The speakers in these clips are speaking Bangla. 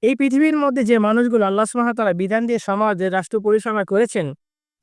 এই পৃথিবীর মধ্যে যে মানুষগুলো আল্লাহ সুবহানাহু ওয়া তাআলা বিধান দিয়ে সমাজের রাষ্ট্র পরিচালনা করেছেন,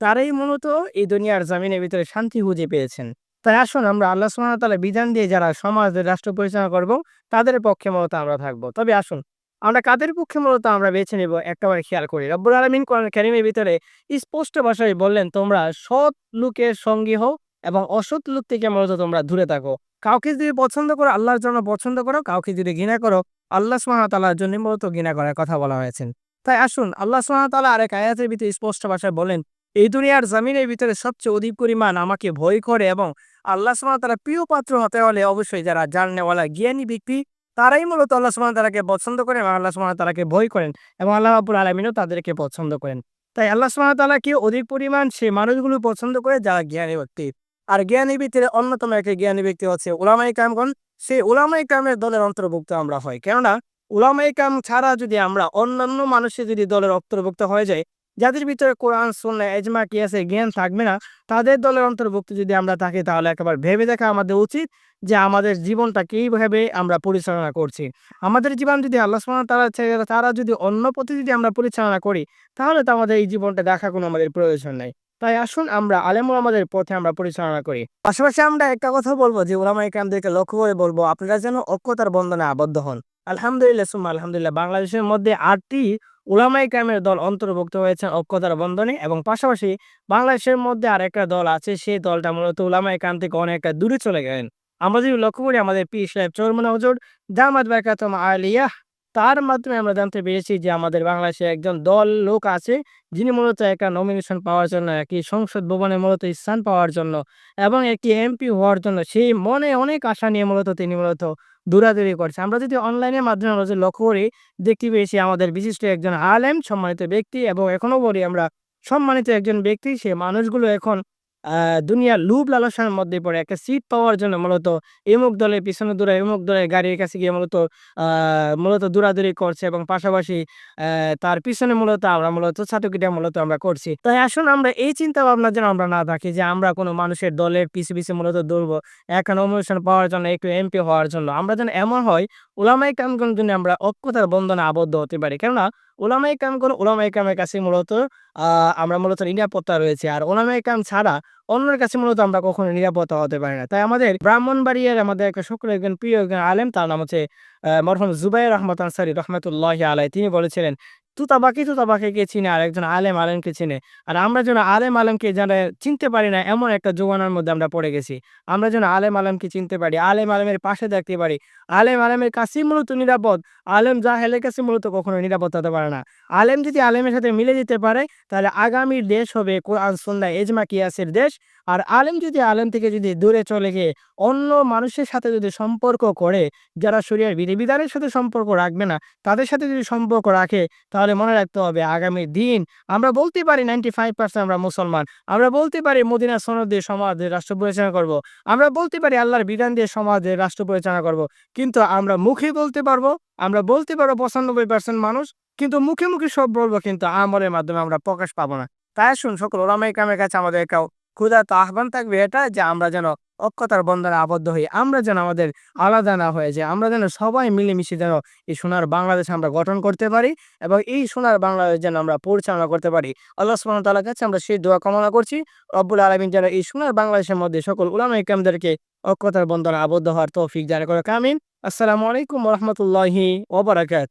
তারাই মূলত এই দুনিয়ার জমিনের ভিতরে শান্তি খুঁজে পেয়েছেন। তাই আসুন আমরা আল্লাহ সুবহানাহু ওয়া তাআলা বিধান দিয়ে যারা সমাজের রাষ্ট্র পরিচালনা করব, তাদের পক্ষে মূলত আমরা থাকব। তবে আসুন, আমরা কাদের পক্ষে মূলত আমরা বেছে নেব একেবারে খেয়াল করি। রব্বুল আলামিন কোরআন কারীমের ভিতরে স্পষ্ট ভাষায় বললেন, "তোমরা সৎ লোকের সঙ্গী হও এবং অসৎ লোক থেকে মূলত তোমরা দূরে থাকো।" কাউকে যদি পছন্দ করো, আল্লাহর জন্য পছন্দ করো, কাউকে যদি ঘৃণা করো, আল্লাহ সুবহানাহু ওয়া তাআলার জন্য মূলত ঘৃণা করার কথা বলা হয়েছে। তাই আসুন আল্লাহ সুবহানাহু ওয়া তাআলা আরেক আয়াতের ভিতরে স্পষ্ট ভাষায় বলেন, "এই দুনিয়ার জমিনের ভিতরে সবচেয়ে অধিক পরিমাণ আমাকে ভয় করে এবং আল্লাহ সুবহানাহু ওয়া তাআলার প্রিয় পাত্র হতে হলে অবশ্যই যারা জাননেওয়ালা জ্ঞানী ব্যক্তি তারাই মূলত আল্লাহ সুবহানাহু ওয়া তাআলাকে পছন্দ করেন এবং আল্লাহ সুবহানাহু ওয়া তাআলাকে ভয় করেন এবং আল্লাহ রাব্বুল আলামিনও তাদেরকে পছন্দ করেন।" তাই আল্লাহ সুবহানাহু ওয়া তাআলাকে অধিক পরিমাণ সে মানুষগুলো পছন্দ করে যারা জ্ঞানী ব্যক্তি। আর জ্ঞানী ব্যক্তির অন্যতম একটি জ্ঞানী ব্যক্তি হচ্ছে উলামায়ে কেরামগণ। সেই উলামায়ে কেরামের দলের অন্তর্ভুক্ত আমরা হই। কেননা উলামায়ে কেরাম ছাড়া যদি আমরা অন্যান্য মানুষের যদি দলের অন্তর্ভুক্ত হয়ে যাই, যাদের ভিতরে কোরআন, সুন্নাহ, ইজমা, কিয়াসের জ্ঞান থাকবে না, তাদের দলের অন্তর্ভুক্ত যদি আমরা থাকি তাহলে একবার ভেবে দেখা আমাদের উচিত যে আমাদের জীবনটা কিভাবে আমরা পরিচালনা করছি। আমাদের জীবন যদি আল্লাহ সুবহানাহু ওয়া তাআলা ছেড়ে তারা যদি অন্য পথে যদি আমরা পরিচালনা করি, তাহলে তো আমাদের এই জীবনটা দেখার কোনো আমাদের প্রয়োজন নাই। তাই আসুন আমরা আলেম ওলামাদের পথে আমরা পরিচালনা করি। পাশাপাশি আমরা একটা কথা বলব যে উলামায়ে কেরামদেরকে লক্ষ্য করে বলব, আপনারা যেন ঐক্যতার বন্ধনে আবদ্ধ হন। আলহামদুলিল্লাহ সুম্মা আলহামদুলিল্লাহ, বাংলাদেশের মধ্যে ৮ টি উলামায়ে কেরামের দল অন্তর্ভুক্ত হয়েছেন ঐক্যতার বন্ধনে এবং পাশাপাশি বাংলাদেশের মধ্যে আরেকটা দল আছে, সেই দলটা মূলত উলামায়ে কেরাম থেকে অনেকটা দূরে চলে গেলেন। আমরা যদি লক্ষ্য করি আমাদের পীর সাহেব চরমুনা হুজুর দামাত বারাকাতুহুম আলিয়াহ, তার মাধ্যমে আমরা জানতে পেরেছি যে আমাদের বাংলাদেশে একজন দল লোক আছে, যিনি মূলত একটা নমিনেশন পাওয়ার জন্য, একটি সংসদ ভবনে মূলত স্থান পাওয়ার জন্য এবং একটি এমপি হওয়ার জন্য সেই মনে অনেক আশা নিয়ে মূলত তিনি মূলত দৌড়াদৌড়ি করছে। আমরা যদি অনলাইনের মাধ্যমে আমরা যদি লক্ষ্য করি, দেখতে পেয়েছি আমাদের বিশিষ্ট একজন আলেম, সম্মানিত ব্যক্তি এবং এখনো বলি আমরা সম্মানিত একজন ব্যক্তি। সে মানুষগুলো এখন আ দুনিয়ার লোভ লালসার মধ্যে পড়ে একটা সিট পাওয়ার জন্য মূলত এমুক দলের পিছনে দৌড়ায়, এমুক দলের গাড়ির কাছে গিয়ে আ মূলত দৌড়াদৌড়ি করছে এবং পাশাপাশি তার পিছনে মূলত আমরা মূলত ছাতকিটা মূলত আমরা করছি। তাই আসুন আমরা এই চিন্তা ভাবনা যেন আমরা না থাকি যে আমরা কোনো মানুষের দলের পিছে মূলত দৌড়বো একটা নমিনেশন পাওয়ার জন্য, একটু এমপি হওয়ার জন্য। আমরা যেন এমন হয় উলামায়ে কেরামগণ জন্য আমরা ঐক্যতার বন্ধনে আবদ্ধ হতে পারি। কেননা উলামায়ে কেরামের কাছে মূলত আ আমরা মূলত নিরাপত্তা রয়েছে। আর উলামায়ে কেরাম ছাড়া অন্যের কাছে মূলত আমরা কখনো নিরাপত্তা হতে পারি না। তাই আমাদের ব্রাহ্মণবাড়িয়ার আমাদের একটা সকলের একজন প্রিয় একজন আলেম, তার নাম হচ্ছে মরহুম জুবায়ের আহমদ আনসারী রহমাতুল্লাহি আলাইহি। তিনি বলেছিলেন, "তুতা পাখিকে চিনে আর একজন আলেম আলেমকে চিনে।" আর আমরা যেন আলেম আলেমকে যারা চিনতে পারি না, এমন একটা জমানার মধ্যে আমরা পড়ে গেছি। আমরা যেন আলেম আলেমকে চিনতে পারি, আলেম আলেমের পাশে থাকতে পারি। আলেম আলেমের কাছেই মূলত নিরাপদ। আলেম জাহেলের কাছে মূলত কখনো নিরাপদ হতে পারে না। আলেম যদি আলেমের সাথে মিলে যেতে পারে, তাহলে আগামীর দেশ হবে কোরআন, সুন্নাহ, ইজমা, কিয়াসের দেশ। আর আলেম যদি আলেম থেকে যদি দূরে চলে গিয়ে অন্য মানুষের সাথে যদি সম্পর্ক করে, যারা শরিয়ার বিধিবিধানের সাথে সম্পর্ক রাখবে না, তাদের সাথে যদি সম্পর্ক রাখে, তাহলে মনে রাখতে হবে আগামীর দিন আমরা বলতে পারি 95% আমরা মুসলমান। আমরা বলতে পারি মদিনা সনদ দিয়ে সমাজের রাষ্ট্র পরিচালনা করব। আমরা বলতে পারি আল্লাহর বিধান দিয়ে সমাজের রাষ্ট্র পরিচালনা করব। কিন্তু আমরা মুখে বলতে পারবো, আমরা বলতে পারবো 95% মানুষ, কিন্তু মুখে সব বলবো কিন্তু আমলের মাধ্যমে আমরা প্রকাশ পাবো না। তাই আসুন সকল ওলামায়ে কেরামের কাছে আমাদের একটা ক্ষুধার্ত আহ্বান থাকবে এটা যে আমরা যেন ঐক্যতার বন্ধনে আবদ্ধ হই। আমরা যেন আমাদের আলাদা না হয়ে যাই। আমরা যেন সবাই মিলেমিশে যেন এই সোনার বাংলাদেশ আমরা গঠন করতে পারি এবং এই সোনার বাংলাদেশ যেন আমরা পরিচালনা করতে পারি। আল্লাহ সুবহানাহু ওয়া তাআলার কাছে আমরা সেই দোয়া কামনা করছি। রব্বুল আলামিন যেন এই সোনার বাংলাদেশের মধ্যে সকল উলামায়ে কেরামদেরকে ঐক্যতার বন্ধনে আবদ্ধ হওয়ার তৌফিক দান করুক। আমিন। আসসালামু আলাইকুম ওয়া রাহমাতুল্লাহি ওয়া বারাকাতুহু।